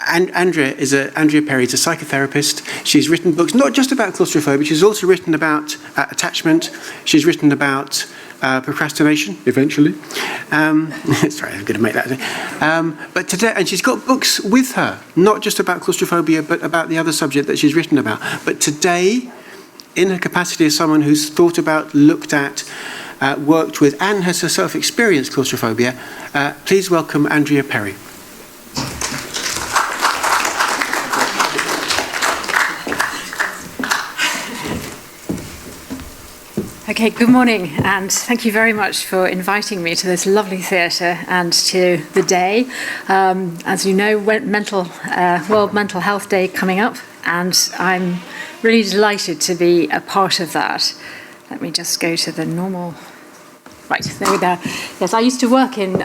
And Andrea Perry is a psychotherapist. She's written books not just about claustrophobia. She's also written about attachment. She's written about procrastination, eventually. Sorry, I'm going to make that. But today, and she's got books with her, not just about claustrophobia, but about the other subject that she's written about. But today, in her capacity as someone who's thought about, looked at, worked with, and has herself experienced claustrophobia, please welcome Andrea Perry. Okay, good morning, and thank you very much for inviting me to this lovely theatre and to the day. As you know, World Mental Health Day coming up, and I'm really delighted to be a part of that. Let me just go to the normal. Right, there we go. Yes, I used to work in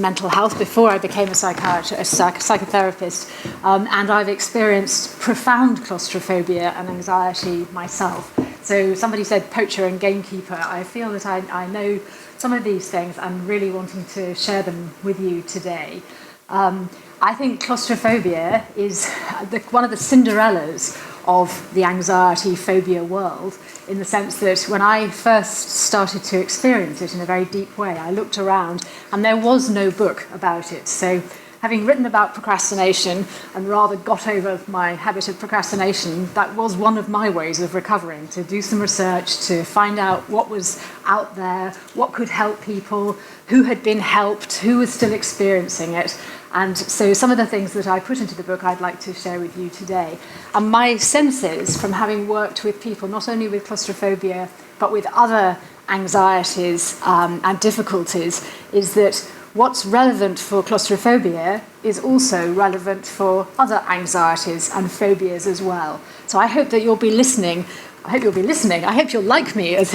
mental health before I became a psychotherapist, and I've experienced profound claustrophobia and anxiety myself. So somebody said poacher and gamekeeper. I feel that I know some of these things and really wanting to share them with you today. I think claustrophobia is one of the Cinderellas of the anxiety phobia world, in the sense that when I first started to experience it in a very deep way, I looked around and there was no book about it. So having written about procrastination and rather got over my habit of procrastination, that was one of my ways of recovering, to do some research, to find out what was out there, what could help people, who had been helped, who was still experiencing it. And so some of the things that I put into the book I'd like to share with you today. And my sense is, from having worked with people not only with claustrophobia but with other anxieties and difficulties, is that what's relevant for claustrophobia is also relevant for other anxieties and phobias as well. So I hope that you'll be listening. I hope you'll like me, as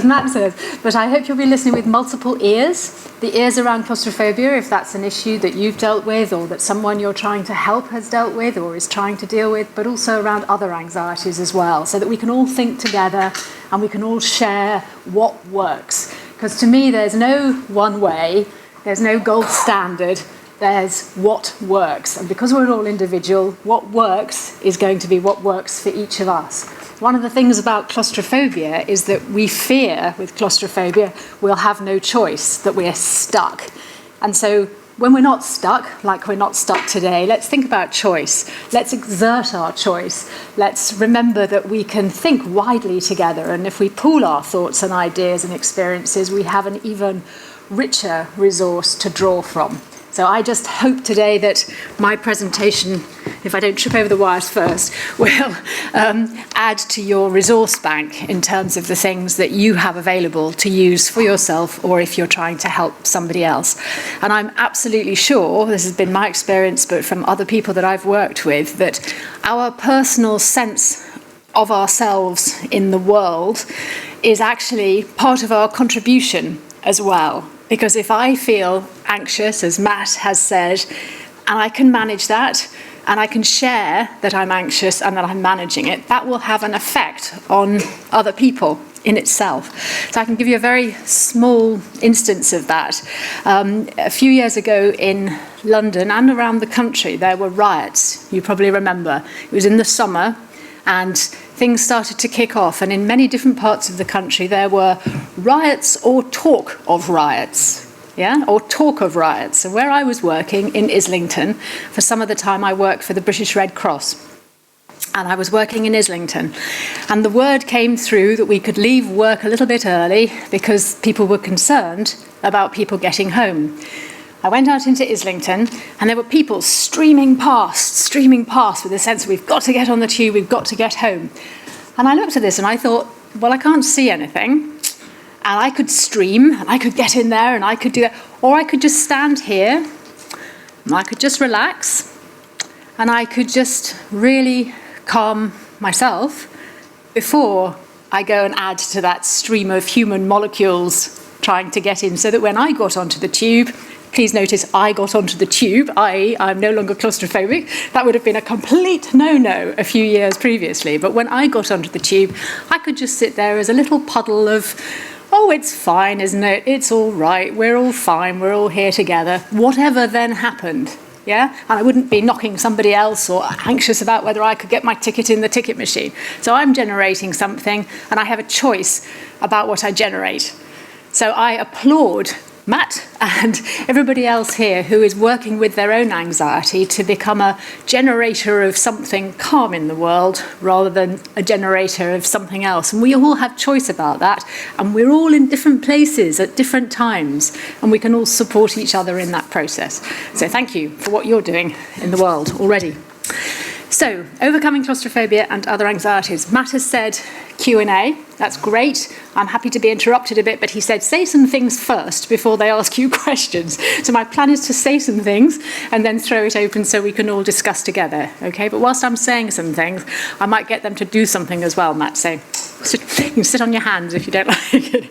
Matt says, but I hope you'll be listening with multiple ears. The ears around claustrophobia, if that's an issue that you've dealt with or that someone you're trying to help has dealt with or is trying to deal with, but also around other anxieties as well, so that we can all think together and we can all share what works. Because to me, there's no one way, there's no gold standard, there's what works. And because we're all individual, what works is going to be what works for each of us. One of the things about claustrophobia is that we fear, with claustrophobia, we'll have no choice, that we're stuck. And so when we're not stuck, like we're not stuck today, let's think about choice. Let's exert our choice. Let's remember that we can think widely together. And if we pool our thoughts and ideas and experiences, we have an even richer resource to draw from. So I just hope today that my presentation, if I don't trip over the wires first, will add to your resource bank in terms of the things that you have available to use for yourself or if you're trying to help somebody else. And I'm absolutely sure, this has been my experience, but from other people that I've worked with, that our personal sense of ourselves in the world is actually part of our contribution as well. Because if I feel anxious, as Matt has said, and I can manage that, and I can share that I'm anxious and that I'm managing it, that will have an effect on other people in itself. So I can give you a very small instance of that. A few years ago in London and around the country, there were riots. You probably remember. It was in the summer, and things started to kick off, and in many different parts of the country there were riots or talk of riots. Or talk of riots. So where I was working in Islington, for some of the time I worked for the British Red Cross, and I was working in Islington, and the word came through that we could leave work a little bit early because people were concerned about people getting home. I went out into Islington, and there were people streaming past with a sense of, we've got to get on the tube, we've got to get home. And I looked at this and I thought, well, I can't see anything, and I could stream, and I could get in there, and I could do that, or I could just stand here, and I could just relax, and I could just really calm myself before I go and add to that stream of human molecules trying to get in, so that when I got onto the tube, please notice I got onto the tube, i.e. I'm no longer claustrophobic. That would have been a complete no-no a few years previously. But when I got onto the tube, I could just sit there as a little puddle of, oh, it's fine, isn't it? It's all right, we're all fine, we're all here together. Whatever then happened, yeah? And I wouldn't be knocking somebody else or anxious about whether I could get my ticket in the ticket machine. So I'm generating something, and I have a choice about what I generate. So I applaud Matt and everybody else here who is working with their own anxiety to become a generator of something calm in the world rather than a generator of something else. And we all have choice about that, and we're all in different places at different times, and we can all support each other in that process. So thank you for what you're doing in the world already. So, overcoming claustrophobia and other anxieties. Matt has said Q&A. That's great. I'm happy to be interrupted a bit, but he said say some things first before they ask you questions. So my plan is to say some things and then throw it open so we can all discuss together, okay? But whilst I'm saying some things, I might get them to do something as well, Matt. So you can sit on your hands if you don't like it.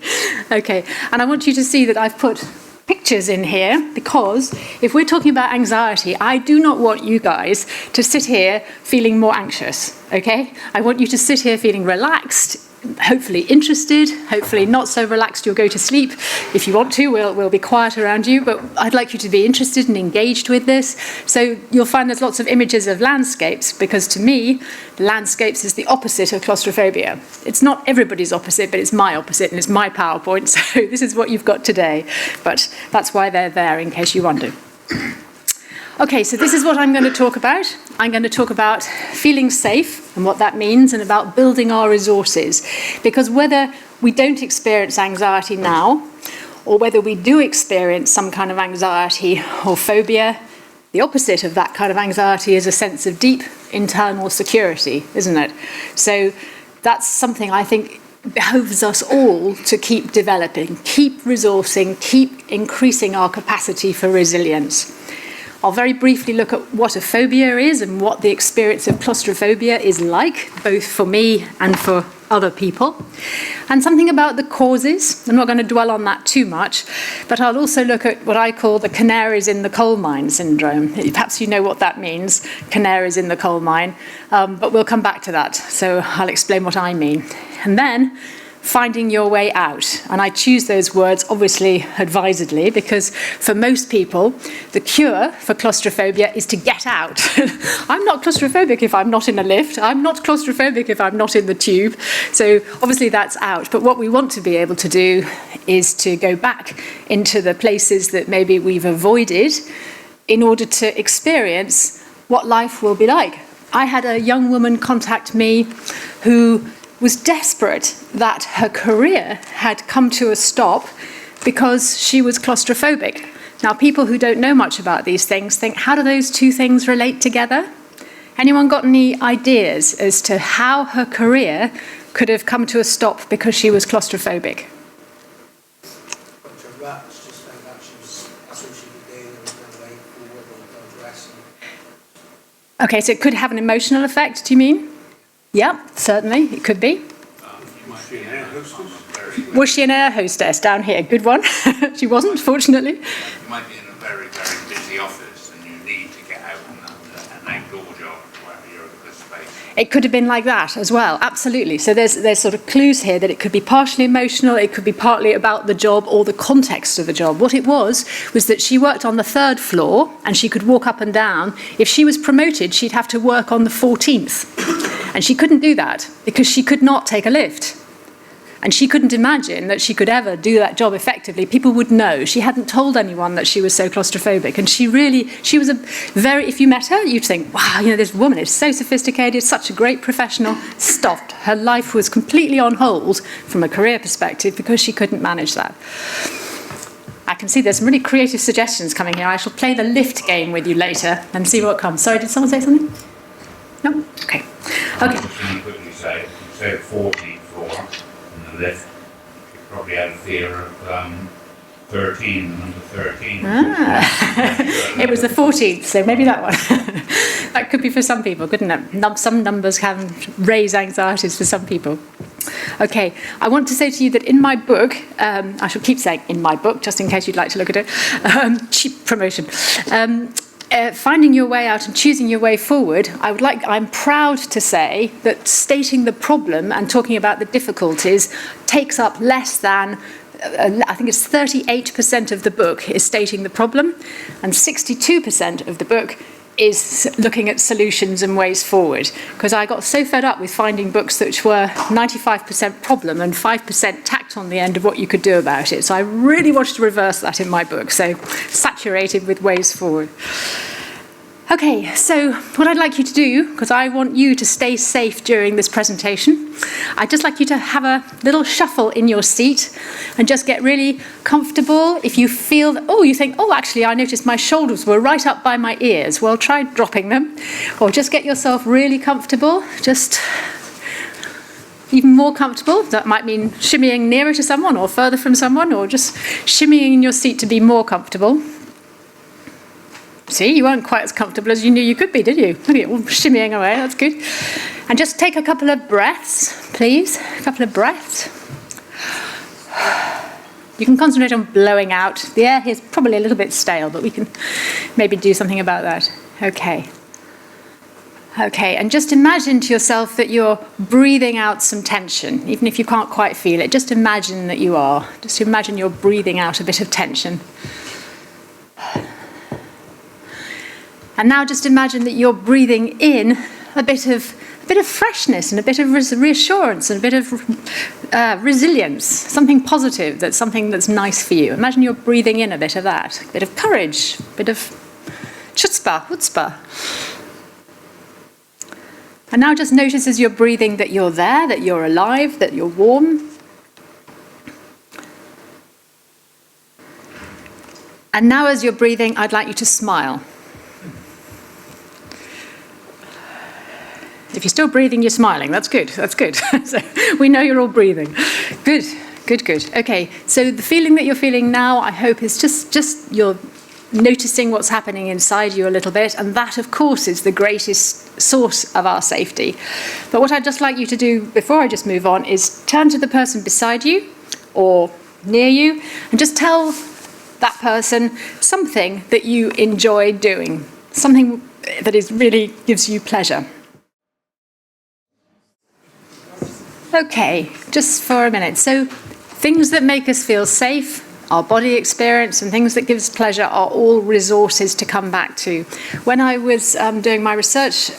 Okay, and I want you to see that I've put pictures in here, because if we're talking about anxiety, I do not want you guys to sit here feeling more anxious, okay? I want you to sit here feeling relaxed, hopefully interested, hopefully not so relaxed you'll go to sleep. If you want to, we'll be quiet around you, but I'd like you to be interested and engaged with this. So you'll find there's lots of images of landscapes, because to me, landscapes is the opposite of claustrophobia. It's not everybody's opposite, but it's my opposite, and it's my PowerPoint, so this is what you've got today. But that's why they're there, in case you wonder. Okay, so this is what I'm going to talk about. I'm going to talk about feeling safe and what that means, and about building our resources. Because whether we don't experience anxiety now, or whether we do experience some kind of anxiety or phobia, the opposite of that kind of anxiety is a sense of deep internal security, isn't it? So that's something I think behoves us all to keep developing, keep resourcing, keep increasing our capacity for resilience. I'll very briefly look at what a phobia is and what the experience of claustrophobia is like, both for me and for other people. And something about the causes. I'm not going to dwell on that too much, but I'll also look at what I call the canaries in the coal mine syndrome. Perhaps you know what that means, canaries in the coal mine, but we'll come back to that. So I'll explain what I mean. And then finding your way out. And I choose those words, obviously, advisedly, because for most people, the cure for claustrophobia is to get out. I'm not claustrophobic if I'm not in a lift. I'm not claustrophobic if I'm not in the tube. So obviously that's out. But what we want to be able to do is to go back into the places that maybe we've avoided in order to experience what life will be like. I had a young woman contact me who was desperate that her career had come to a stop because she was claustrophobic. Now, people who don't know much about these things think, how do those two things relate together? Anyone got any ideas as to how her career could have come to a stop because she was claustrophobic? Okay, so it could have an emotional effect, do you mean? Yeah, certainly, it could be. Was she an air hostess down here? Good one. She wasn't, fortunately. You might be in a very, very busy office and you need to get out on an outdoor job where you're in this space. It could have been like that as well, absolutely. So there's sort of clues here that it could be partially emotional, it could be partly about the job or the context of the job. What it was that she worked on the 3rd floor and she could walk up and down. If she was promoted, she'd have to work on the 14th. And she couldn't do that because she could not take a lift. And she couldn't imagine that she could ever do that job effectively. People would know. She hadn't told anyone that she was so claustrophobic. And she was a very, if you met her, you'd think, wow, this woman is so sophisticated, such a great professional. Stopped. Her life was completely on hold from a career perspective because she couldn't manage that. I can see there's some really creative suggestions coming here. I shall play the lift game with you later and see what comes. Sorry, did someone say something? No? Okay. Okay. Can you quickly say 14th floor in the lift? You probably had a fear of 13, the number 13. It was the 14th, so maybe that one. That could be for some people, couldn't it? Some numbers can raise anxieties for some people. Okay, I want to say to you that in my book, I shall keep saying in my book, just in case you'd like to look at it, cheap promotion. Finding your way out and choosing your way forward, I'm proud to say that stating the problem and talking about the difficulties takes up less than I think it's 38% of the book is stating the problem, and 62% of the book is looking at solutions and ways forward. Because I got so fed up with finding books which were 95% problem and 5% tacked on the end of what you could do about it. So I really wanted to reverse that in my book, so saturated with ways forward. Okay, so what I'd like you to do, because I want you to stay safe during this presentation, I'd just like you to have a little shuffle in your seat and just get really comfortable. If you feel, you think, actually, I noticed my shoulders were right up by my ears. Well, try dropping them. Or just get yourself really comfortable, just even more comfortable. That might mean shimmying nearer to someone or further from someone, or just shimmying in your seat to be more comfortable. See, you weren't quite as comfortable as you knew you could be, did you? Look at it all shimmying away, that's good. And just take a couple of breaths, please. A couple of breaths. You can concentrate on blowing out. The air here is probably a little bit stale, but we can maybe do something about that. Okay. Okay, and just imagine to yourself that you're breathing out some tension, even if you can't quite feel it. Just imagine that you are. Just imagine you're breathing out a bit of tension. And now just imagine that you're breathing in a bit of freshness and a bit of reassurance and a bit of resilience, something positive, that's something that's nice for you. Imagine you're breathing in a bit of that, a bit of courage, a bit of chutzpah. And now just notice as you're breathing that you're there, that you're alive, that you're warm. And now as you're breathing, I'd like you to smile. If you're still breathing, you're smiling. That's good. That's good. So we know you're all breathing. Good. Okay, so the feeling that you're feeling now, I hope, is just you're noticing what's happening inside you a little bit, and that, of course, is the greatest source of our safety. But what I'd just like you to do, before I just move on, is turn to the person beside you or near you and just tell that person something that you enjoy doing, something that really gives you pleasure. Okay, just for a minute. So things that make us feel safe, our body experience, and things that give us pleasure are all resources to come back to. When I was doing my research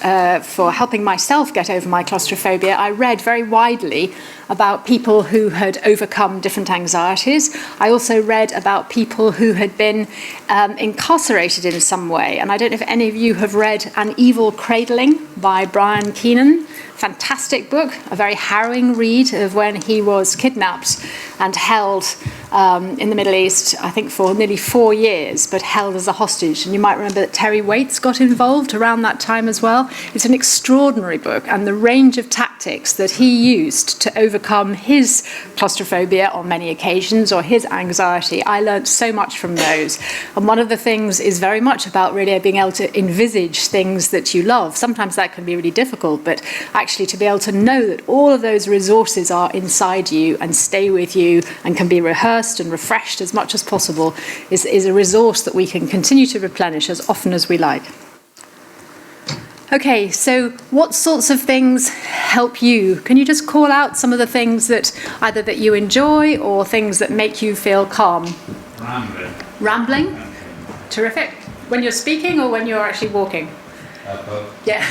for helping myself get over my claustrophobia, I read very widely about people who had overcome different anxieties. I also read about people who had been incarcerated in some way. And I don't know if any of you have read An Evil Cradling by Brian Keenan. Fantastic book, a very harrowing read of when he was kidnapped and held in the Middle East, I think for nearly 4 years, but held as a hostage. And you might remember that Terry Waits got involved around that time as well. It's an extraordinary book, and the range of tactics that he used to overcome his claustrophobia on many occasions, or his anxiety, I learned so much from those. And one of the things is very much about really being able to envisage things that you love. Sometimes that can be really difficult, but actually to be able to know that all of those resources are inside you and stay with you and can be rehearsed and refreshed as much as possible is a resource that we can continue to replenish as often as we like. Okay, so what sorts of things help you? Can you just call out some of the things that either that you enjoy or things that make you feel calm? Rambling? Terrific. When you're speaking or when you're actually walking? Both. Yeah,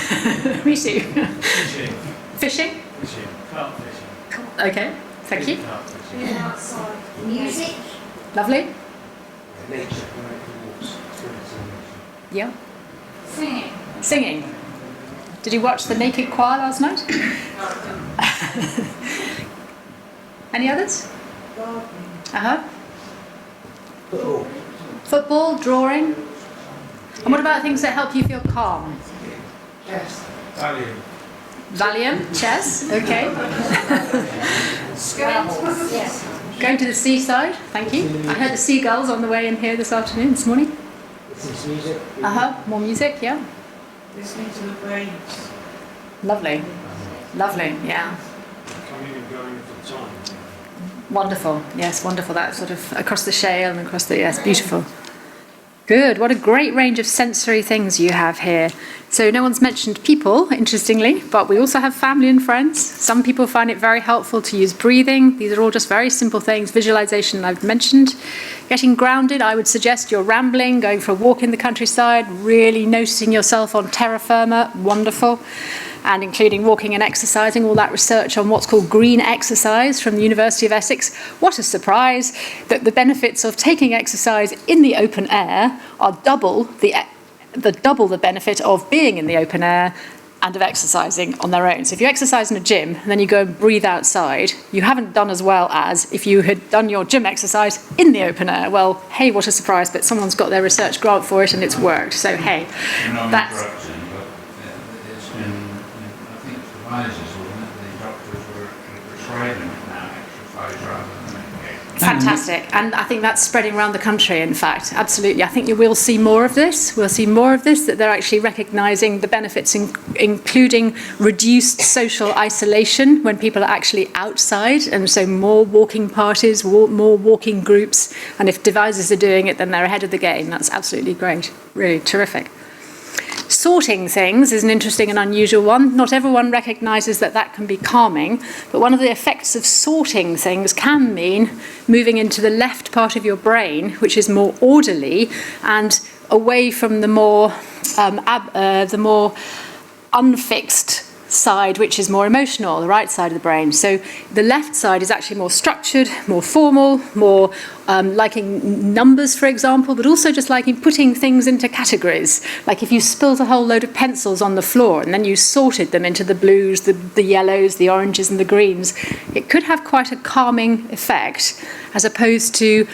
me too. Fishing. Fishing? Fishing. Carp fishing. Okay, thank you. Carp fishing. Being outside. Music. Lovely. Nature. Yeah. Singing. Singing. Did you watch the Naked Choir last night? Any others? Uh-huh. Football. Football, drawing. And what about things that help you feel calm? Yes. Valium. Valium, chess, okay. Scrabble. Yes. Going to the seaside, thank you. I heard the seagulls on the way in here this morning. Listen to music. Uh-huh, more music, yeah. Listening to the waves. Lovely, yeah. Coming and going for time. Wonderful, yes, wonderful. That sort of across the shale and across the, yes, beautiful. Good. What a great range of sensory things you have here. So no one's mentioned people, interestingly, but we also have family and friends. Some people find it very helpful to use breathing. These are all just very simple things. Visualization, I've mentioned. Getting grounded, I would suggest you're rambling, going for a walk in the countryside, really noticing yourself on terra firma, wonderful. And including walking and exercising, all that research on what's called green exercise from the University of Essex. What a surprise that the benefits of taking exercise in the open air are double the benefit of being in the open air and of exercising on their own. So if you exercise in a gym and then you go and breathe outside, you haven't done as well as if you had done your gym exercise in the open air. Well, hey, what a surprise, but someone's got their research grant for it and it's worked. So hey, that's... It's been, I think it's devices, wasn't it? The doctors were prescribing it now, exercise rather than medication. Fantastic. And I think that's spreading around the country, in fact. Absolutely. I think you will see more of this. We'll see more of this, that they're actually recognising the benefits, including reduced social isolation when people are actually outside. And so more walking parties, more walking groups. And if devices are doing it, then they're ahead of the game. That's absolutely great. Really terrific. Sorting things is an interesting and unusual one. Not everyone recognises that that can be calming, but one of the effects of sorting things can mean moving into the left part of your brain, which is more orderly, and away from the more unfixed side, which is more emotional, the right side of the brain. So the left side is actually more structured, more formal, more liking numbers, for example, but also just liking putting things into categories. Like if you spilled a whole load of pencils on the floor and then you sorted them into the blues, the yellows, the oranges and the greens, it could have quite a calming effect, as opposed to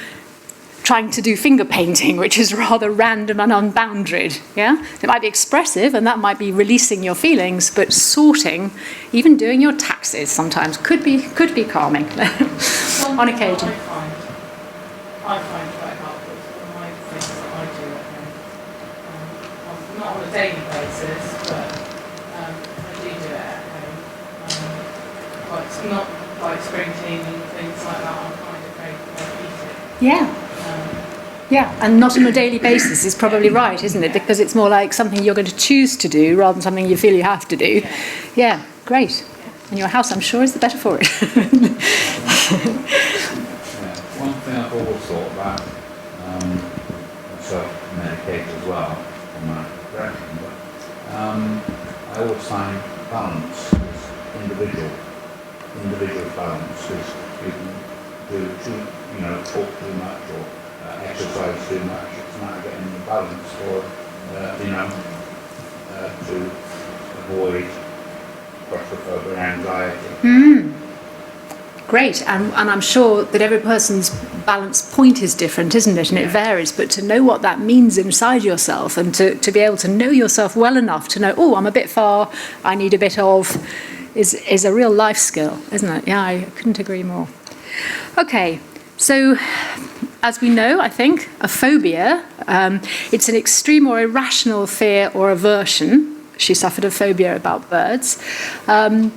trying to do finger painting, which is rather random and unbounded. Yeah, it might be expressive, and that might be releasing your feelings. But sorting, even doing your taxes, sometimes could be calming on occasion. I find quite helpful for my things that I do at home. Not on a daily basis, but I do it at home. But it's not like spring cleaning and things like that. I find it very therapeutic. Yeah. Yeah, and not on a daily basis is probably right, isn't it? Because it's more like something you're going to choose to do rather than something you feel you have to do. Yeah, great. And your house, I'm sure, is the better for it. One thing I've always thought about, self-medicate as well, from my progression, but I always find balance is individual balance, because people talk too much or exercise too much. It's not getting the balance for, to avoid claustrophobia, anxiety. Great, and I'm sure that every person's balance point is different, isn't it? And it varies, but to know what that means inside yourself and to be able to know yourself well enough to know, oh, I'm a bit far, I need a bit of, is a real life skill, isn't it? Yeah, I couldn't agree more. Okay, so as we know, I think, a phobia, it's an extreme or irrational fear or aversion. She suffered a phobia about birds. And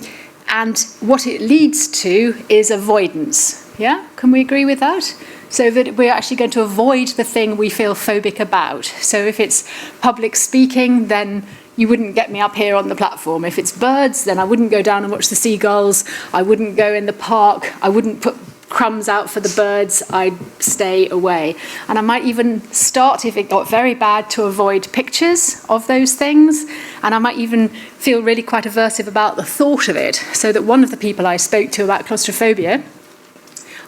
what it leads to is avoidance. Yeah? Can we agree with that? So that we're actually going to avoid the thing we feel phobic about. So if it's public speaking, then you wouldn't get me up here on the platform. If it's birds, then I wouldn't go down and watch the seagulls. I wouldn't go in the park. I wouldn't put crumbs out for the birds. I'd stay away. And I might even start, if it got very bad, to avoid pictures of those things. And I might even feel really quite aversive about the thought of it. So that one of the people I spoke to about claustrophobia,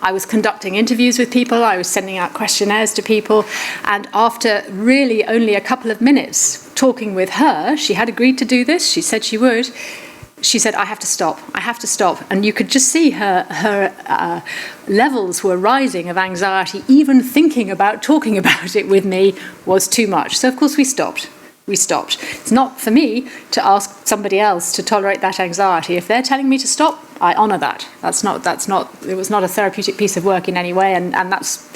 I was conducting interviews with people, I was sending out questionnaires to people, and after really only a couple of minutes talking with her, she had agreed to do this, she said she would, she said, I have to stop. And you could just see her levels were rising of anxiety. Even thinking about talking about it with me was too much. So, of course, we stopped. It's not for me to ask somebody else to tolerate that anxiety. If they're telling me to stop, I honour that. It was not a therapeutic piece of work in any way, and that's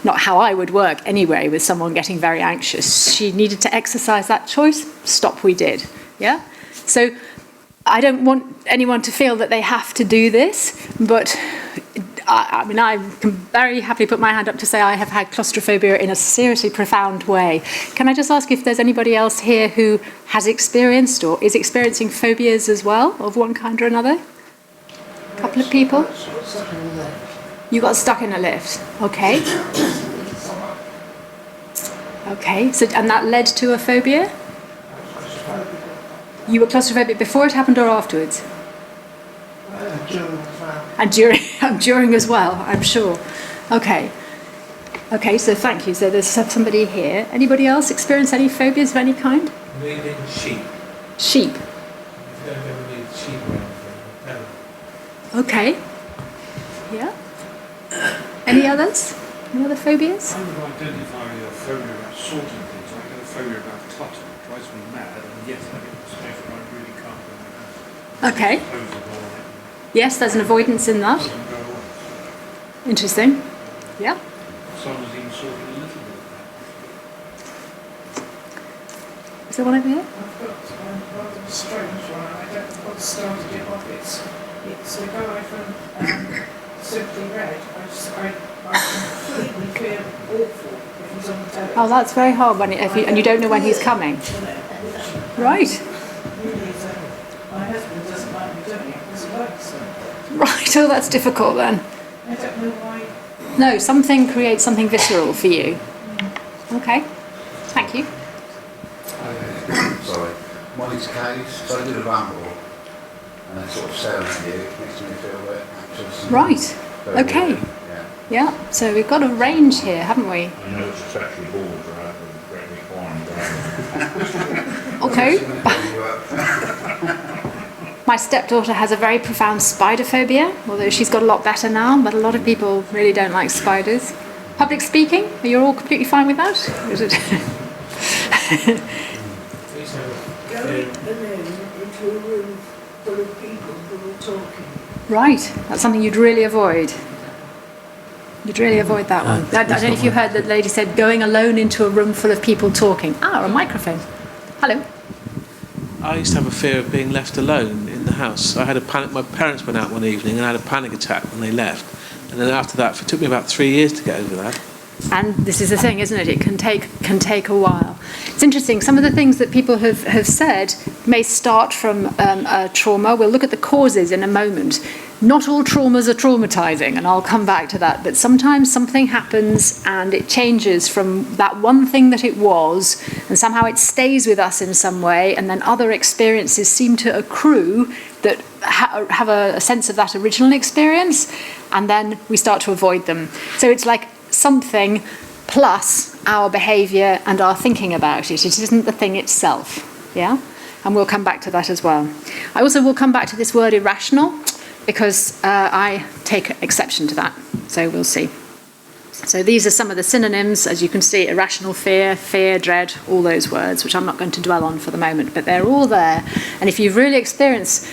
not how I would work anyway with someone getting very anxious. She needed to exercise that choice. Stop, we did. Yeah? So I don't want anyone to feel that they have to do this, but I mean, I can very happily put my hand up to say I have had claustrophobia in a seriously profound way. Can I just ask if there's anybody else here who has experienced or is experiencing phobias as well, of one kind or another? A couple of people? You got stuck in a lift. Okay. Okay, so, and that led to a phobia? You were claustrophobic before it happened or afterwards? And during as well, I'm sure. Okay. Okay, so thank you. So there's somebody here. Anybody else experience any phobias of any kind? Leading sheep. Sheep. You don't ever lead sheep or anything. No. Okay. Yeah. Any others? Any other phobias? I would identify a phobia about sorting things. I get a phobia about clutter. It drives me mad, and yet I get the space where I really can't go in the house. Okay. Close the door. Yes, there's an avoidance in that. Doesn't go away. Interesting. Yeah. Someone's even sorting a little bit. Is there one over here? I've got rather a strange one. I don't know what started it off. It's a guy from Simply Red. I completely feel awful if he's on the telly. Oh, that's very hard when and you don't know when he's coming. Right. Really, my husband doesn't like me doing it because he likes them. Right. Oh, that's difficult then. I don't know why. No, something creates something visceral for you. Okay. Thank you. Sorry. Molly's case, so I did a ramble and then sort of staring at you, it makes me feel a bit anxious. Right. Very Okay. weird, yeah. Yeah. So we've got a range here, haven't we? I know it's actually balls rather than great big horn. Okay. My stepdaughter has a very profound spider phobia, although she's got a lot better now, but a lot of people really don't like spiders. Public speaking, are you all completely fine with that? Is it? Going alone into a room full of people who are talking. Right, that's something you'd really avoid. You'd really avoid that one. I don't know if you heard that lady said going alone into a room full of people talking. Ah, a microphone. Hello. I used to have a fear of being left alone in the house. I had a panic. My parents went out one evening and I had a panic attack when they left. And then after that, it took me about 3 years to get over that. And this is the thing, isn't it? It can take a while. It's interesting. Some of the things that people have said may start from a trauma. We'll look at the causes in a moment. Not all traumas are traumatizing, and I'll come back to that. But sometimes something happens and it changes from that one thing that it was, and somehow it stays with us in some way, and then other experiences seem to accrue that have a sense of that original experience, and then we start to avoid them. So it's like something plus our behaviour and our thinking about it. It isn't the thing itself, yeah? And we'll come back to that as well. I also will come back to this word irrational, because I take exception to that, so we'll see. So these are some of the synonyms, as you can see: irrational fear, fear, dread, all those words, which I'm not going to dwell on for the moment, but they're all there. And if you've really experienced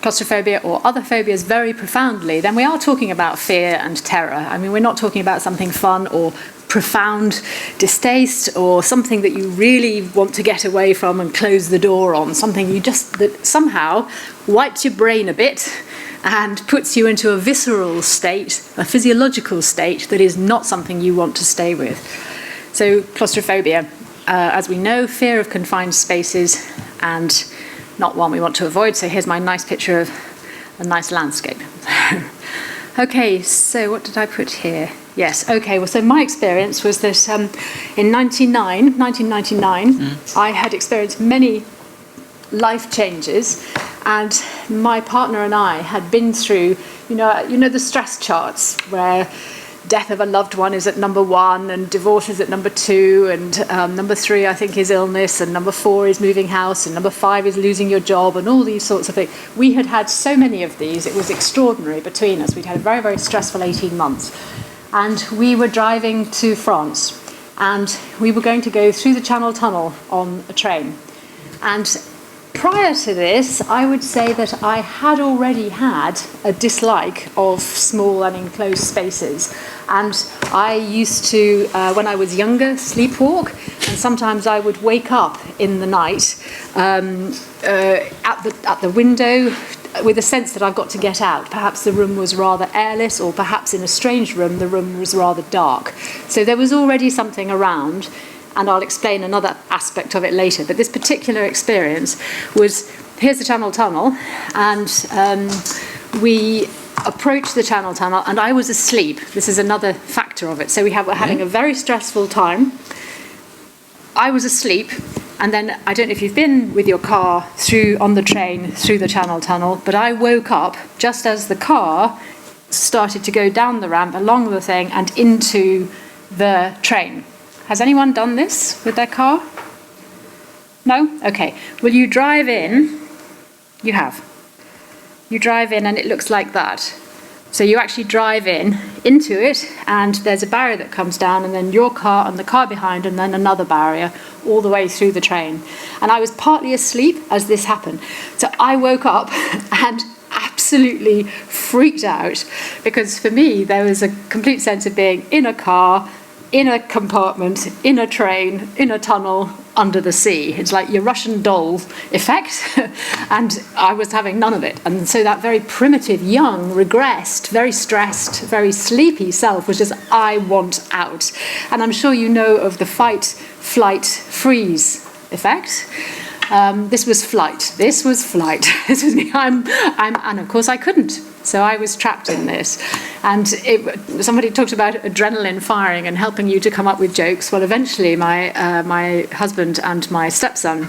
claustrophobia or other phobias very profoundly, then we are talking about fear and terror. I mean, we're not talking about something fun or profound distaste or something that you really want to get away from and close the door on, something that somehow wipes your brain a bit and puts you into a visceral state, a physiological state that is not something you want to stay with. So claustrophobia, as we know, fear of confined spaces, and not one we want to avoid. So here's my nice picture of a nice landscape. Okay, so what did I put here? Yes, okay, well, so my experience was that in 1999, I had experienced many life changes, and my partner and I had been through, you know the stress charts where death of a loved one is at number 1 and divorce is at number 2, and number 3 I think is illness, and number 4 is moving house, and number 5 is losing your job, and all these sorts of things. We had had so many of these, it was extraordinary between us. We'd had a very, very stressful 18 months. And we were driving to France, and we were going to go through the Channel Tunnel on a train. And prior to this, I would say that I had already had a dislike of small and enclosed spaces. And I used to, when I was younger, sleepwalk, and sometimes I would wake up in the night at the window, with a sense that I've got to get out. Perhaps the room was rather airless, or perhaps in a strange room, the room was rather dark. So there was already something around, and I'll explain another aspect of it later. But this particular experience was, here's the Channel Tunnel, and we approached the Channel Tunnel, and I was asleep. This is another factor of it. So we're having a very stressful time. I was asleep, and then I don't know if you've been with your car on the train through the Channel Tunnel, but I woke up just as the car started to go down the ramp, along the thing, and into the train. Has anyone done this with their car? No? Okay. Will you drive in? You have. You drive in and it looks like that. So you actually drive into it, and there's a barrier that comes down, and then your car and the car behind, and then another barrier all the way through the train. And I was partly asleep as this happened. So I woke up and absolutely freaked out, because for me there was a complete sense of being in a car, in a compartment, in a train, in a tunnel, under the sea. It's like your Russian doll effect, and I was having none of it. And so that very primitive, young, regressed, very stressed, very sleepy self was just, I want out. And I'm sure you know of the fight, flight, freeze effect. This was flight. This was flight. This was me. And of course I couldn't. So I was trapped in this. And somebody talked about adrenaline firing and helping you to come up with jokes. Well, eventually my husband and my stepson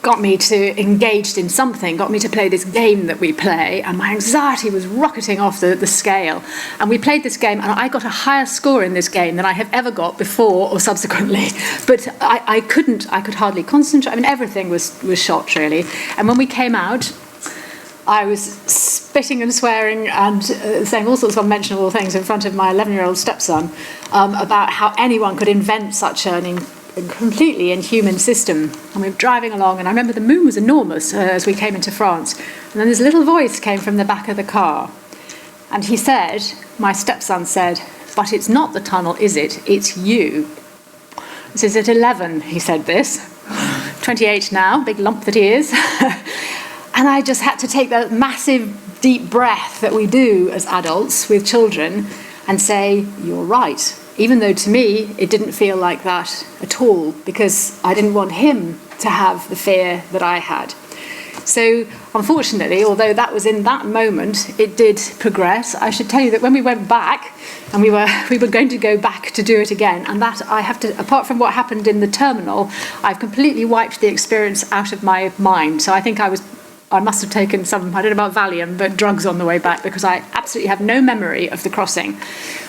got me to engaged in something, got me to play this game that we play, and my anxiety was rocketing off the scale. And we played this game, and I got a higher score in this game than I have ever got before or subsequently. But I could hardly concentrate. I mean, everything was shot, really. And when we came out, I was spitting and swearing and saying all sorts of unmentionable things in front of my 11-year-old stepson about how anyone could invent such a completely inhuman system. And we were driving along, and I remember the moon was enormous as we came into France. And then this little voice came from the back of the car. And he said, my stepson said, "But it's not the tunnel, is it? It's you." This is at 11, he said this. 28 now, big lump that he is. And I just had to take that massive, deep breath that we do as adults with children and say, you're right. Even though to me, it didn't feel like that at all, because I didn't want him to have the fear that I had. So unfortunately, although that was in that moment, it did progress. I should tell you that when we went back, and we were going to go back to do it again, and that I have to, apart from what happened in the terminal, I've completely wiped the experience out of my mind. So I think I must have taken some, I don't know about Valium, but drugs on the way back, because I absolutely have no memory of the crossing.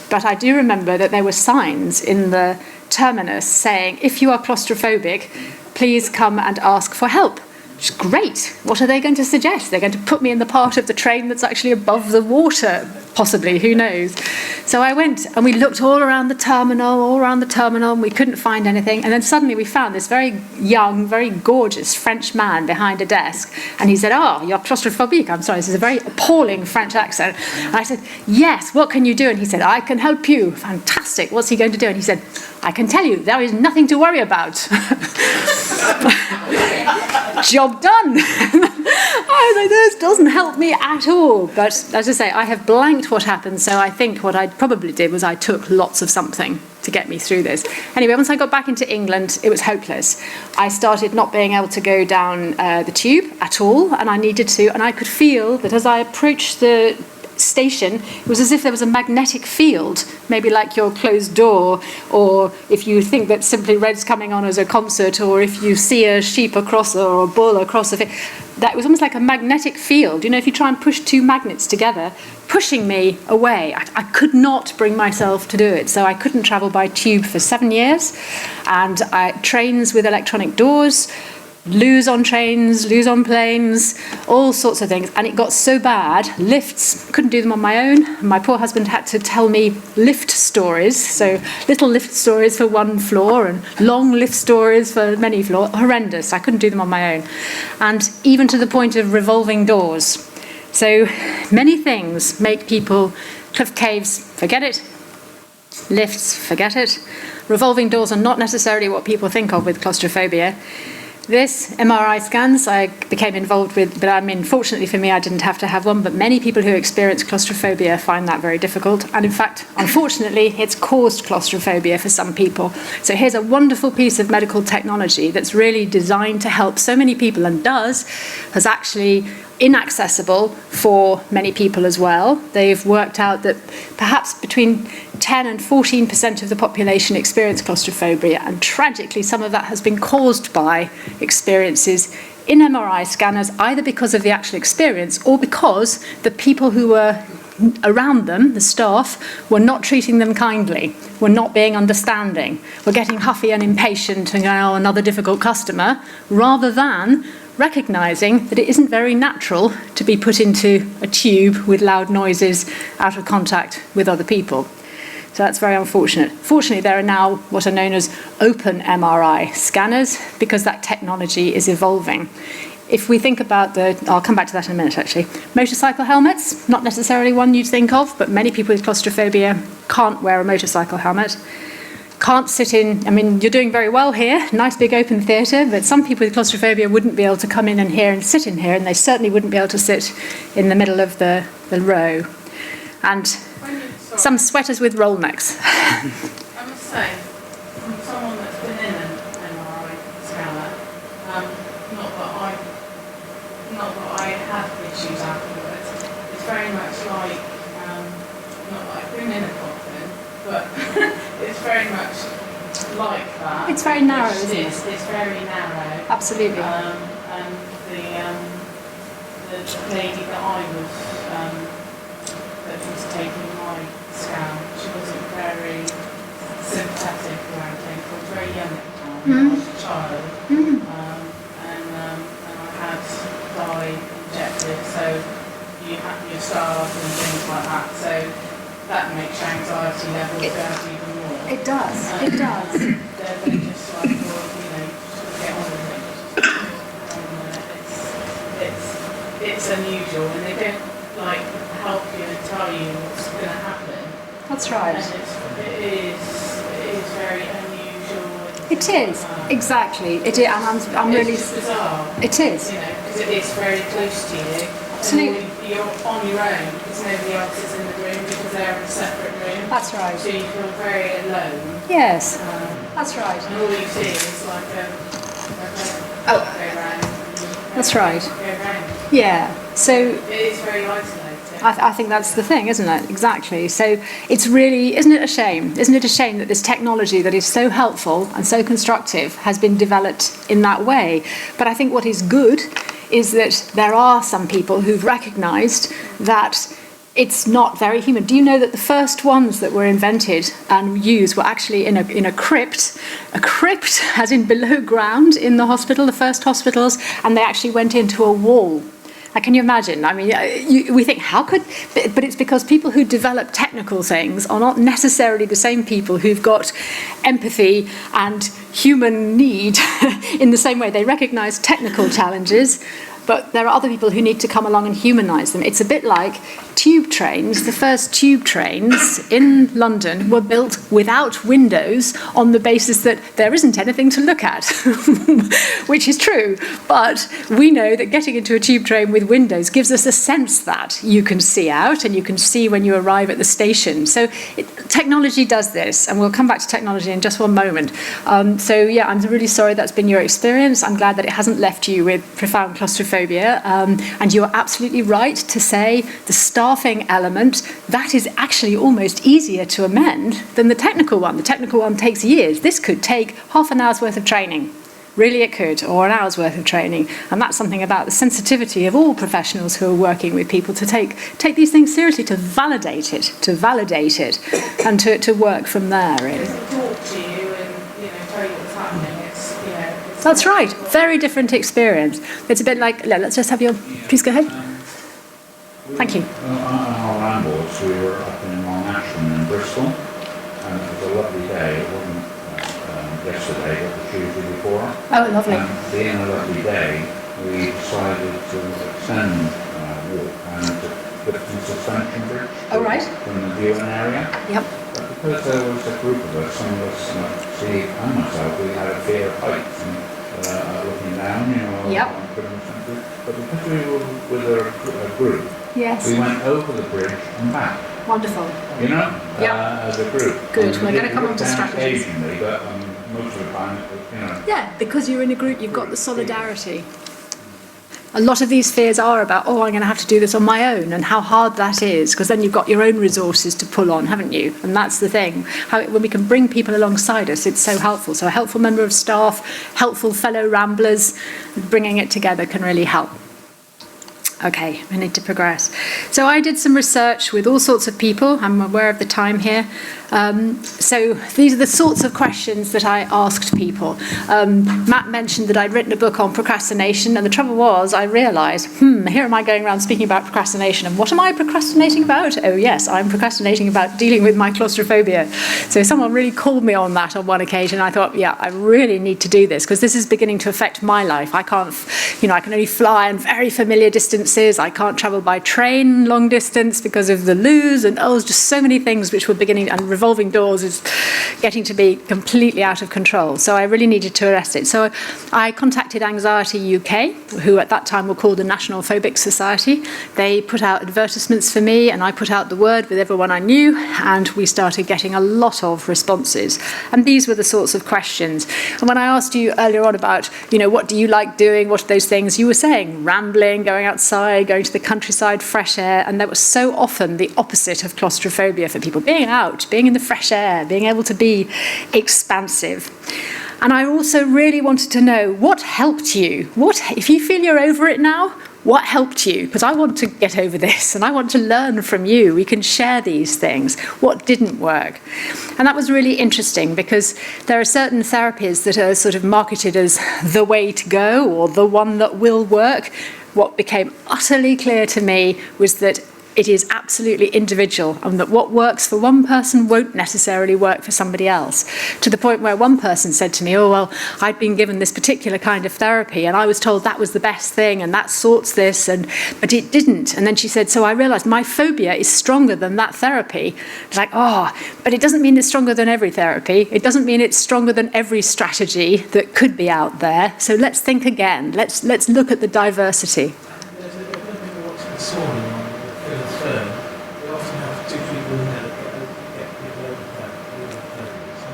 But I do remember that there were signs in the terminus saying, if you are claustrophobic, please come and ask for help. Which is great. What are they going to suggest? They're going to put me in the part of the train that's actually above the water, possibly, who knows. So I went and we looked all around the terminal, and we couldn't find anything. And then suddenly we found this very young, very gorgeous French man behind a desk. And he said, you're claustrophobic. I'm sorry, this is a very appalling French accent. And I said, yes, what can you do? And he said, I can help you. Fantastic. What's he going to do? And he said, I can tell you, there is nothing to worry about. Job done. I was like, this doesn't help me at all. But as I say, I have blanked what happened. So I think what I probably did was I took lots of something to get me through this. Anyway, once I got back into England, it was hopeless. I started not being able to go down the tube at all, and I needed to. And I could feel that as I approached the station, it was as if there was a magnetic field, maybe like your closed door, or if you think that Simply Red's coming on as a concert, or if you see a sheep across or a bull across that was almost like a magnetic field. You know, if you try and push two magnets together, pushing me away. I could not bring myself to do it, so I couldn't travel by tube for 7 years, and trains with electronic doors, lose on trains, lose on planes, all sorts of things. And it got so bad, lifts, couldn't do them on my own. My poor husband had to tell me lift stories, so little lift stories for one floor and long lift stories for many floors. Horrendous. I couldn't do them on my own. And even to the point of revolving doors. So many things make people, cliff caves, forget it. Lifts, forget it. Revolving doors are not necessarily what people think of with claustrophobia. this, MRI scans, I became involved with, but I mean, fortunately for me, I didn't have to have one, but many people who experience claustrophobia find that very difficult. And in fact, unfortunately, it's caused claustrophobia for some people. So here's a wonderful piece of medical technology that's really designed to help so many people, and has actually inaccessible for many people as well. They've worked out that perhaps between 10 and 14% of the population experience claustrophobia, and tragically some of that has been caused by experiences in MRI scanners, either because of the actual experience or because the people who were around them, the staff, were not treating them kindly, were not being understanding, were getting huffy and impatient and going, oh, another difficult customer, rather than recognising that it isn't very natural to be put into a tube with loud noises out of contact with other people. So that's very unfortunate. Fortunately, there are now what are known as open MRI scanners because that technology is evolving. If we think about I'll come back to that in a minute actually, motorcycle helmets, not necessarily one you'd think of, but many people with claustrophobia can't wear a motorcycle helmet. Can't sit in, I mean, you're doing very well here, nice big open theatre, but some people with claustrophobia wouldn't be able to come in and here and sit in here, and they certainly wouldn't be able to sit in the middle of the row. And some sweaters with roll necks. I must say, from someone that's been in an MRI scanner, not that I have issues afterwards, it's very much like, not that I've been in a coffin, but it's very much like that. It's very narrow, isn't it? It's very narrow. Absolutely. And the lady that I was, that was taking my scan, she wasn't very sympathetic around things. I was very young at the time. I was a child. And I had dye injected, so you have your stars and things like that. So that makes anxiety levels go up even more. It does, it does. They're just like, well, just get on with it. It's unusual, and they don't like help you and tell you what's going to happen. That's right. And it is very unusual. It is, exactly. It is, and I'm really. It's bizarre. It is. Because it is very close to you. Absolutely. You're on your own because nobody else is in the room because they're in a separate room. That's right. So you feel very alone. Yes, that's right. And all you see is like a go round. That's right. Go round. Yeah. So it is very isolating. I think that's the thing, isn't it? Exactly. So it's really, isn't it a shame? Isn't it a shame that this technology that is so helpful and so constructive has been developed in that way? But I think what is good is that there are some people who've recognised that it's not very human. Do you know that the first ones that were invented and used were actually in a crypt? A crypt, as in below ground in the hospital, the first hospitals, and they actually went into a wall. Can you imagine? I mean, we think, how could... But it's because people who develop technical things are not necessarily the same people who've got empathy and human need in the same way. They recognise technical challenges, but there are other people who need to come along and humanise them. It's a bit like tube trains. The first tube trains in London were built without windows on the basis that there isn't anything to look at, which is true. But we know that getting into a tube train with windows gives us a sense that you can see out and you can see when you arrive at the station. So technology does this, and we'll come back to technology in just one moment. So yeah, I'm really sorry that's been your experience. I'm glad that it hasn't left you with profound claustrophobia. And you're absolutely right to say the staffing element, that is actually almost easier to amend than the technical one. The technical one takes years. This could take half an hour's worth of training. Really it could, or an hour's worth of training. And that's something about the sensitivity of all professionals who are working with people to take these things seriously, to validate it, and to work from there, really. Talk to you and tell you what's happening. That's right. Very different experience. It's a bit like, let's just have your... Please go ahead. Thank you. On our landlords, we were up in Long Ashton in Bristol, and it was a lovely day. It wasn't yesterday, but the Tuesday before. Oh, lovely. And being a lovely day, we decided to extend walk and to put some suspension bridge from the viewing area. Yep. But because there was a group of us, some of us, Steve and myself, we had a fear of heights, and looking down, you know, Yep. on Criminal Centre. But because we were with a group, Yes. we went over the bridge and back, Wonderful. you know, Yep. as a group. Good. And we We're gonna did come look on to down strategies. occasionally, but most of the time it was, you know. Yeah, because you're in a group, you've got the solidarity. A lot of these fears are about, oh, I'm going to have to do this on my own, and how hard that is, because then you've got your own resources to pull on, haven't you? And that's the thing. When we can bring people alongside us, it's so helpful. So a helpful member of staff, helpful fellow ramblers, bringing it together can really help. Okay, I need to progress. So I did some research with all sorts of people. I'm aware of the time here. So these are the sorts of questions that I asked people. Matt mentioned that I'd written a book on procrastination, and the trouble was I realised, here am I going around speaking about procrastination, and what am I procrastinating about? Oh yes, I'm procrastinating about dealing with my claustrophobia. So someone really called me on that on one occasion. I thought, yeah, I really need to do this, because this is beginning to affect my life. I can't, I can only fly in very familiar distances. I can't travel by train long distance because of the loos, and just so many things which were beginning, and revolving doors is getting to be completely out of control. So I really needed to arrest it. So I contacted Anxiety UK, who at that time were called the National Phobic Society. They put out advertisements for me, and I put out the word with everyone I knew, and we started getting a lot of responses. And these were the sorts of questions. And when I asked you earlier on about, what do you like doing, what are those things, you were saying rambling, going outside, going to the countryside, fresh air, and that was so often the opposite of claustrophobia for people. Being out, being in the fresh air, being able to be expansive. And I also really wanted to know what helped you. If you feel you're over it now, what helped you? Because I want to get over this, and I want to learn from you. We can share these things. What didn't work? And that was really interesting, because there are certain therapies that are sort of marketed as the way to go, or the one that will work. What became utterly clear to me was that it is absolutely individual, and that what works for one person won't necessarily work for somebody else. To the point where one person said to me, I'd been given this particular kind of therapy, and I was told that was the best thing, and that sorts this, but it didn't. And then she said, so I realised my phobia is stronger than that therapy. It's like, but it doesn't mean it's stronger than every therapy. It doesn't mean it's stronger than every strategy that could be out there. So let's think again. Let's look at the diversity. We often have two people in there that get people over that.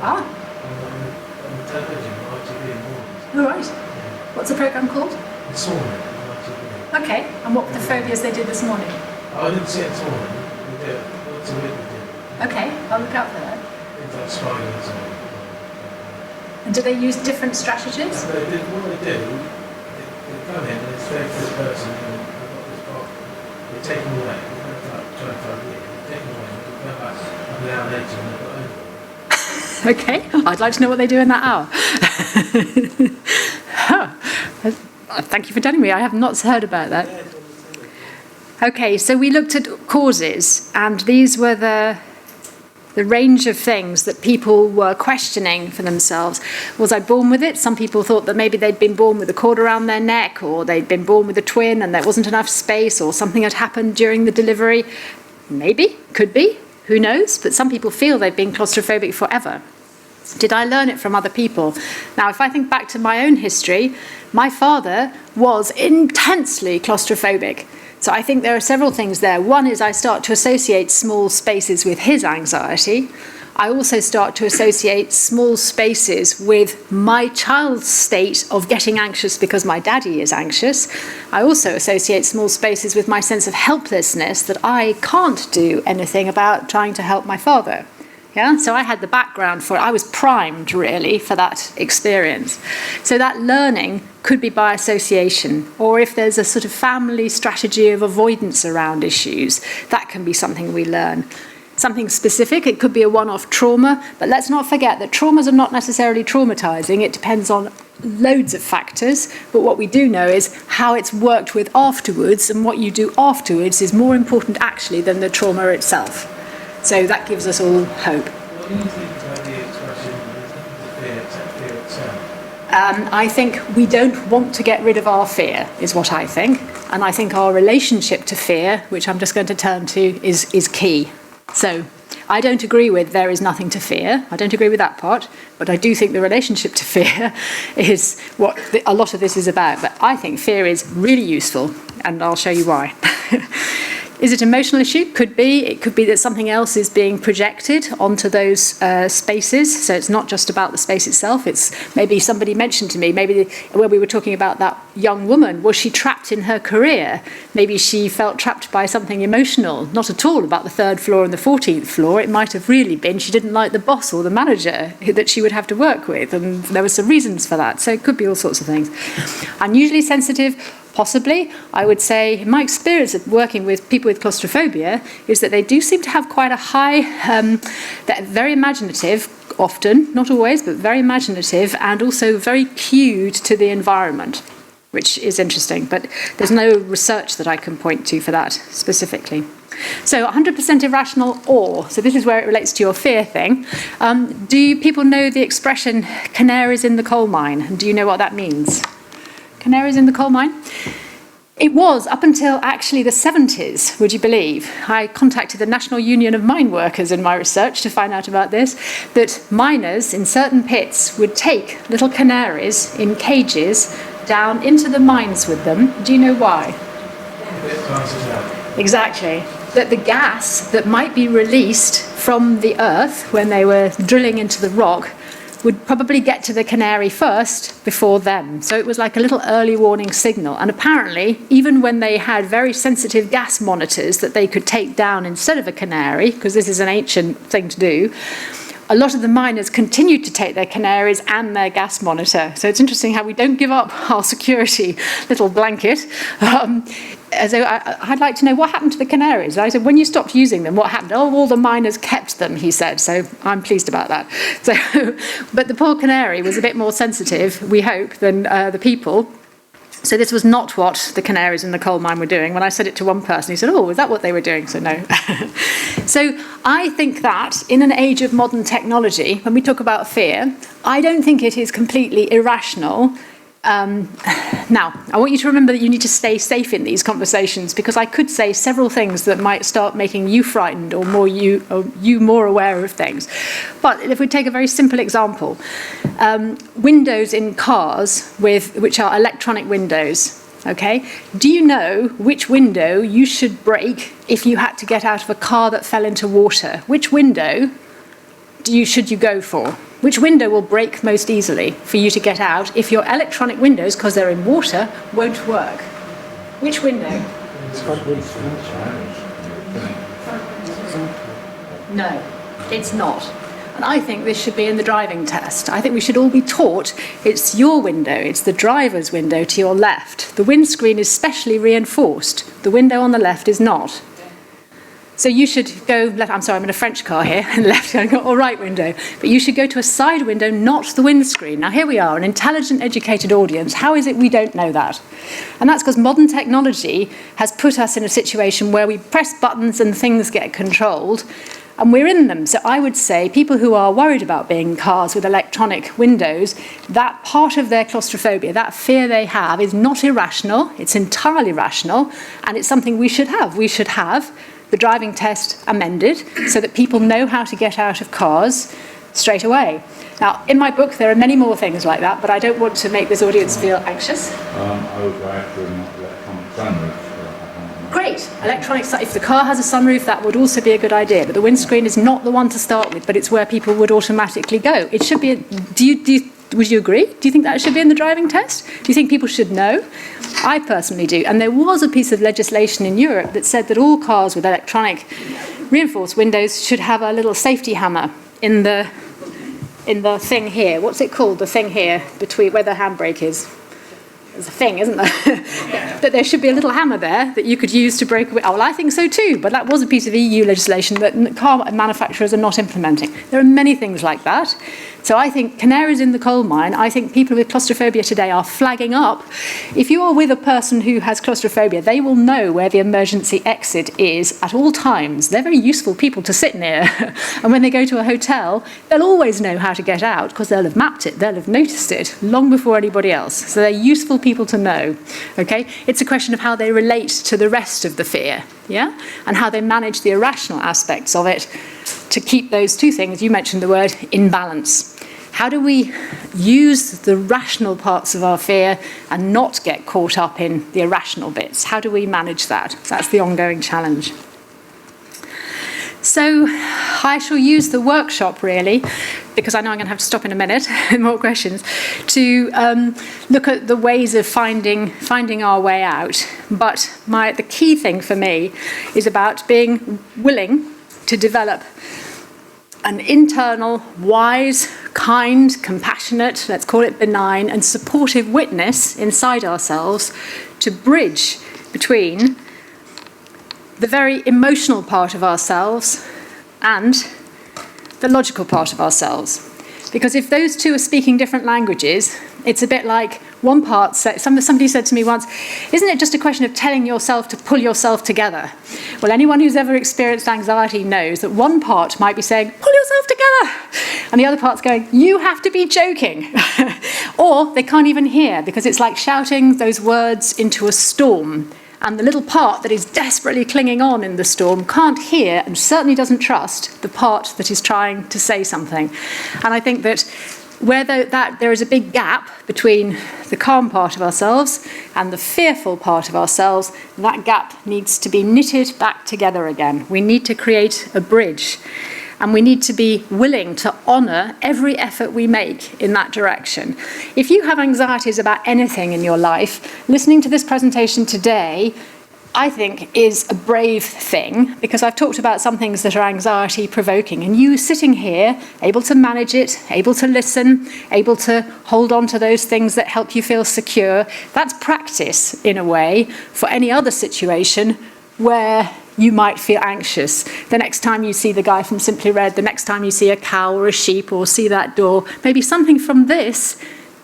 On the television, on ITV in the mornings. All right. Yeah. What's the programme called? The sauna on ITV. Okay. And what were the phobias they did this morning? I didn't see it this morning. We did. Lots of it we did. Okay, I'll look out for that. Things like spiders And do they use different strategies? what they do, they come in and it's very good person, and I've got this box. They take them away. We've got like 25 years. They take them away and we come back an hour later and they've got over. Okay, I'd like to know what they do in that hour. Thank you for telling me. I have not heard about that. Okay, so we looked at causes, and these were the range of things that people were questioning for themselves. Was I born with it? Some people thought that maybe they'd been born with a cord around their neck, or they'd been born with a twin and there wasn't enough space, or something had happened during the delivery. Maybe, could be, who knows? But some people feel they've been claustrophobic forever. Did I learn it from other people? Now, if I think back to my own history, my father was intensely claustrophobic. So I think there are several things there. One is I start to associate small spaces with his anxiety. I also start to associate small spaces with my child's state of getting anxious because my daddy is anxious. I also associate small spaces with my sense of helplessness, that I can't do anything about trying to help my father. Yeah, so I had the background for it. I was primed, really, for that experience. So that learning could be by association, or if there's a sort of family strategy of avoidance around issues, that can be something we learn. Something specific, it could be a one-off trauma, but let's not forget that traumas are not necessarily traumatizing. It depends on loads of factors, but what we do know is how it's worked with afterwards, and what you do afterwards is more important actually than the trauma itself. So that gives us all hope. What do you think about the expression, fear itself? I think we don't want to get rid of our fear, is what I think. And I think our relationship to fear, which I'm just going to turn to, is key. So I don't agree with there is nothing to fear. I don't agree with that part, but I do think the relationship to fear is what a lot of this is about. But I think fear is really useful, and I'll show you why. Is it an emotional issue? Could be. It could be that something else is being projected onto those spaces. So it's not just about the space itself. It's maybe somebody mentioned to me, when we were talking about that young woman, was she trapped in her career? Maybe she felt trapped by something emotional, not at all about the 3rd floor and the 14th floor. It might have really been she didn't like the boss or the manager that she would have to work with. And there were some reasons for that. So it could be all sorts of things. Unusually sensitive. Possibly. I would say my experience of working with people with claustrophobia is that they do seem to have quite a high, they're very imaginative, often, not always, but very imaginative, and also very cued to the environment, which is interesting. But there's no research that I can point to for that specifically. So 100% irrational awe. So this is where it relates to your fear thing. Do people know the expression canaries in the coal mine? And do you know what that means? Canaries in the coal mine? It was up until actually the 70s, would you believe? I contacted the National Union of Mine Workers in my research to find out about this, that miners in certain pits would take little canaries in cages down into the mines with them. Do you know why? Exactly. That the gas that might be released from the earth when they were drilling into the rock would probably get to the canary first before them. So it was like a little early warning signal. And apparently, even when they had very sensitive gas monitors that they could take down instead of a canary, because this is an ancient thing to do, a lot of the miners continued to take their canaries and their gas monitor. So it's interesting how we don't give up our security little blanket. So I'd like to know what happened to the canaries. I said, when you stopped using them, what happened? Oh, all the miners kept them, he said. So I'm pleased about that. So, but the poor canary was a bit more sensitive, we hope, than the people. So this was not what the canaries in the coal mine were doing. When I said it to one person, he said, oh, is that what they were doing? So no. So I think that in an age of modern technology, when we talk about fear, I don't think it is completely irrational. Now, I want you to remember that you need to stay safe in these conversations, because I could say several things that might start making you frightened or you more aware of things. But if we take a very simple example, windows in cars which are electronic windows. Okay, do you know which window you should break if you had to get out of a car that fell into water? Which window should you go for? Which window will break most easily for you to get out if your electronic windows, because they're in water, won't work? Which window? No, it's not. And I think this should be in the driving test. I think we should all be taught it's your window, it's the driver's window to your left. The windscreen is specially reinforced. The window on the left is not. So you should go left. I'm sorry, I'm in a French car here, and left or right window. But you should go to a side window, not the windscreen. Now here we are, an intelligent, educated audience. How is it we don't know that? And that's because modern technology has put us in a situation where we press buttons and things get controlled, and we're in them. So I would say people who are worried about being in cars with electronic windows, that part of their claustrophobia, that fear they have, is not irrational. It's entirely rational, and it's something we should have. We should have the driving test amended so that people know how to get out of cars straight away. Now, in my book, there are many more things like that, but I don't want to make this audience feel anxious. I would go after an electronic sunroof. Great. If the car has a sunroof, that would also be a good idea. But the windscreen is not the one to start with, but it's where people would automatically go. It should be. Would you agree? Do you think that should be in the driving test? Do you think people should know? I personally do. And there was a piece of legislation in Europe that said that all cars with electronic reinforced windows should have a little safety hammer in the thing here. What's it called? The thing here between where the handbrake is. There's a thing, isn't there? That there should be a little hammer there that you could use to break away. Oh, well, I think so too, but that was a piece of EU legislation that car manufacturers are not implementing. There are many things like that. So I think canaries in the coal mine, I think people with claustrophobia today are flagging up. If you are with a person who has claustrophobia, they will know where the emergency exit is at all times. They're very useful people to sit near. And when they go to a hotel, they'll always know how to get out because they'll have mapped it, they'll have noticed it long before anybody else. So they're useful people to know. Okay? It's a question of how they relate to the rest of the fear, yeah? And how they manage the irrational aspects of it to keep those two things, you mentioned the word, in balance. How do we use the rational parts of our fear and not get caught up in the irrational bits? How do we manage that? That's the ongoing challenge. So I shall use the workshop, really, because I know I'm going to have to stop in a minute, more questions, to look at the ways of finding our way out. But the key thing for me is about being willing to develop an internal, wise, kind, compassionate, let's call it benign, and supportive witness inside ourselves to bridge between the very emotional part of ourselves and the logical part of ourselves. Because if those two are speaking different languages, it's a bit like one part, somebody said to me once, isn't it just a question of telling yourself to pull yourself together? Well, anyone who's ever experienced anxiety knows that one part might be saying, pull yourself together, and the other part's going, you have to be joking. Or they can't even hear, because it's like shouting those words into a storm. And the little part that is desperately clinging on in the storm can't hear and certainly doesn't trust the part that is trying to say something. And I think that where there is a big gap between the calm part of ourselves and the fearful part of ourselves, that gap needs to be knitted back together again. We need to create a bridge. And we need to be willing to honour every effort we make in that direction. If you have anxieties about anything in your life, listening to this presentation today, I think, is a brave thing, because I've talked about some things that are anxiety-provoking, and you sitting here, able to manage it, able to listen, able to hold on to those things that help you feel secure, that's practice, in a way, for any other situation where you might feel anxious. The next time you see the guy from Simply Red, the next time you see a cow or a sheep or see that door, maybe something from this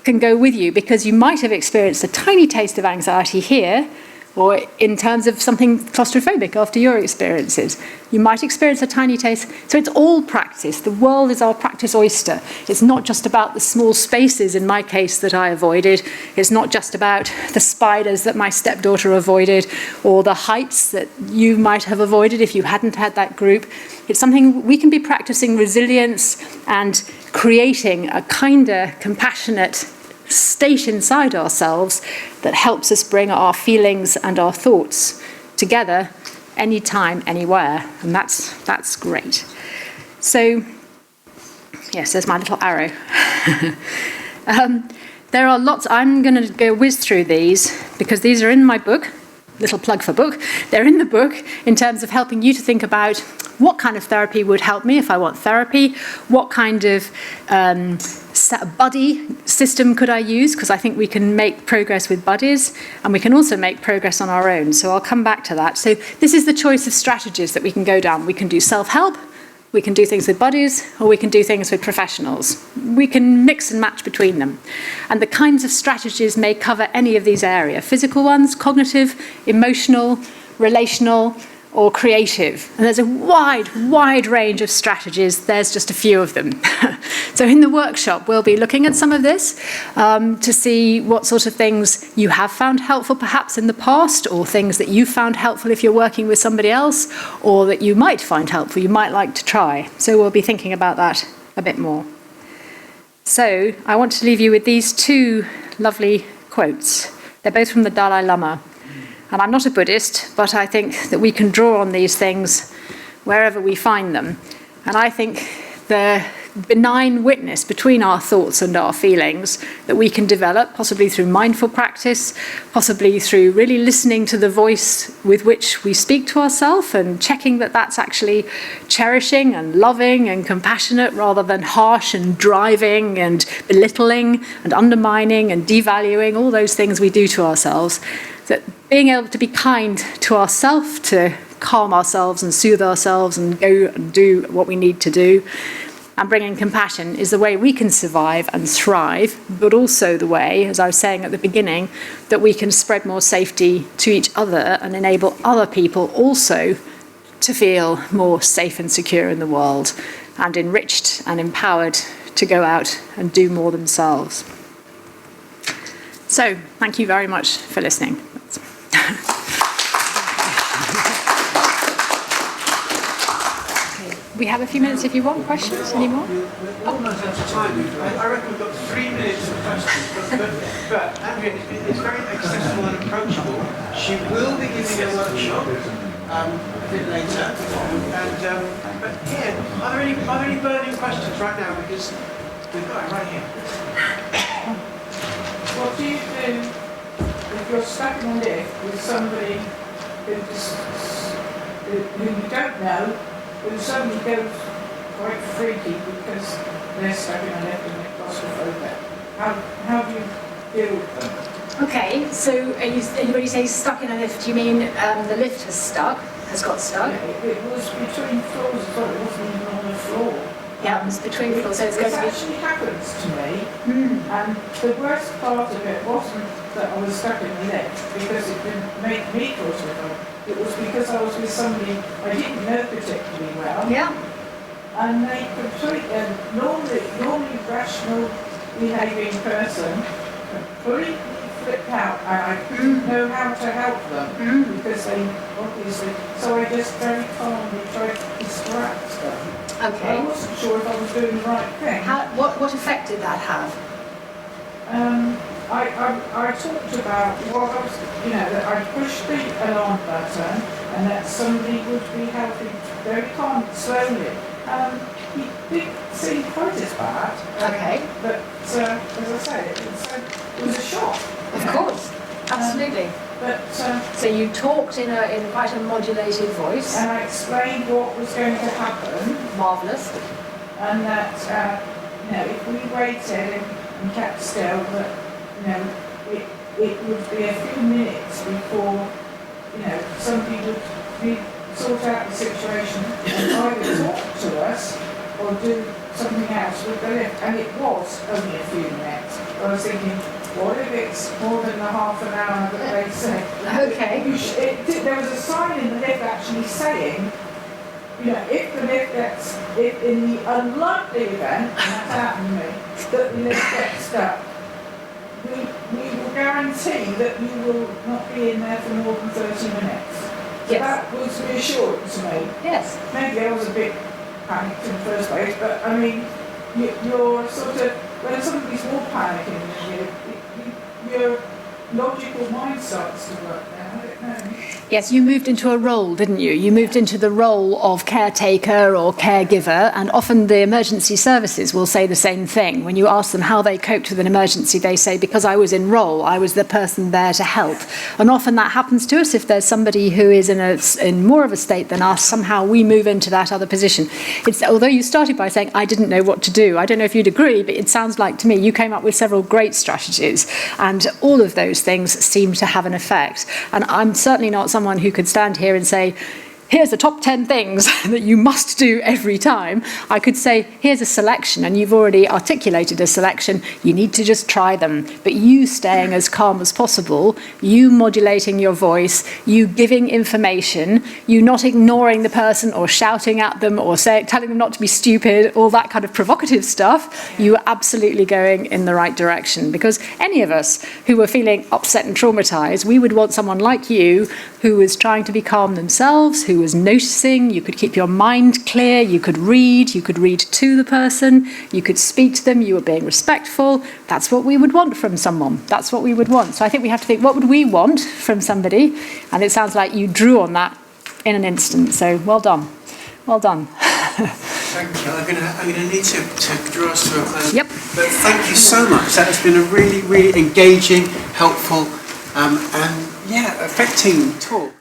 can go with you, because you might have experienced a tiny taste of anxiety here, or in terms of something claustrophobic after your experiences. You might experience a tiny taste. So it's all practice. The world is our practice oyster. It's not just about the small spaces, in my case, that I avoided. It's not just about the spiders that my stepdaughter avoided, or the heights that you might have avoided if you hadn't had that group. It's something we can be practicing resilience and creating a kinder, compassionate state inside ourselves that helps us bring our feelings and our thoughts together anytime, anywhere. And that's great. So, yes, there's my little arrow. There are lots. I'm going to go whiz through these because these are in my book. Little plug for book. They're in the book in terms of helping you to think about what kind of therapy would help me if I want therapy, what kind of buddy system could I use, because I think we can make progress with buddies and we can also make progress on our own. So I'll come back to that. So this is the choice of strategies that we can go down. We can do self-help, we can do things with buddies, or we can do things with professionals. We can mix and match between them. And the kinds of strategies may cover any of these areas: physical ones, cognitive, emotional, relational, or creative. And there's a wide range of strategies. There's just a few of them. So in the workshop, we'll be looking at some of this to see what sort of things you have found helpful perhaps in the past, or things that you found helpful if you're working with somebody else, or that you might find helpful, you might like to try. So we'll be thinking about that a bit more. So I want to leave you with these two lovely quotes. They're both from the Dalai Lama. And I'm not a Buddhist, but I think that we can draw on these things wherever we find them. And I think the benign witness between our thoughts and our feelings that we can develop, possibly through mindful practice, possibly through really listening to the voice with which we speak to ourselves and checking that that's actually cherishing and loving and compassionate rather than harsh and driving and belittling and undermining and devaluing, all those things we do to ourselves. That being able to be kind to ourselves, to calm ourselves and soothe ourselves and go and do what we need to do, and bringing compassion is the way we can survive and thrive, but also the way, as I was saying at the beginning, that we can spread more safety to each other and enable other people also to feel more safe and secure in the world, and enriched and empowered to go out and do more themselves. So, thank you very much for listening. We have a few minutes if you want questions. Any more? We're almost out of time. I reckon we've got 3 minutes for questions. But Andrea is very accessible and approachable. She will be giving a workshop a bit later. But here, are there any burning questions right now? Because we've got it right here. What do you do if you're stuck in a lift with somebody who you don't know, who suddenly goes quite freaky because they're stuck in a lift and they're claustrophobic? How do you deal with them? Okay, so when you say stuck in a lift, you mean the lift has got stuck? Yeah, it was between floors as well, it wasn't even on the floor. Yeah, it was between floors, so it's going to be... It actually happens to me, and the worst part of it wasn't that I was stuck in the lift because it didn't make me claustrophobic. It was because I was with somebody I didn't know particularly well. Yeah. And they completely, normally rational behaving person, completely flipped out, and I didn't know how to help them because they obviously. So I just very calmly tried to distract them. Okay. I wasn't sure if I was doing the right thing. What effect did that have? I talked about what I was, that I pushed the alarm button and that somebody would be helping very calm, slowly. He didn't seem quite as bad. Okay. But as I say, it was a shock. Of course, absolutely. So you talked in quite a modulated voice. And I explained what was going to happen. Marvellous. And that if we waited and kept still, that it would be a few minutes before somebody would sort out the situation and either talk to us or do something else with the lift. And it was only a few minutes. I was thinking, what if it's more than a half an hour that they say? Okay. There was a sign in the lift actually saying, if the lift gets, if in the unlikely event, and that's happened to me, that the lift gets stuck, we will guarantee that you will not be in there for more than 30 minutes. So that was reassuring to me. Yes. Maybe I was a bit panicked in the first place, but I mean, you're sort of, when somebody's more panicking than you, your logical mind starts to work now. I don't know. Yes, you moved into a role, didn't you? You moved into the role of caretaker or caregiver, and often the emergency services will say the same thing. When you ask them how they coped with an emergency, they say, because I was in role, I was the person there to help. And often that happens to us if there's somebody who is in more of a state than us, somehow we move into that other position. Although you started by saying, I didn't know what to do. I don't know if you'd agree, but it sounds like to me you came up with several great strategies, and all of those things seem to have an effect. And I'm certainly not someone who could stand here and say, here's the top 10 things that you must do every time. I could say, here's a selection, and you've already articulated a selection. You need to just try them. But you staying as calm as possible, you modulating your voice, you giving information, you not ignoring the person or shouting at them or telling them not to be stupid, all that kind of provocative stuff, you are absolutely going in the right direction. Because any of us who were feeling upset and traumatized, we would want someone like you who was trying to be calm themselves, who was noticing. You could keep your mind clear, you could read to the person, you could speak to them, you were being respectful. That's what we would want from someone. That's what we would want. So I think we have to think, what would we want from somebody? And it sounds like you drew on that in an instant. So well done. Well done. Thank you. I'm going to need to draw us to a close. Yep. But thank you so much. That has been a really, really engaging, helpful, and affecting talk.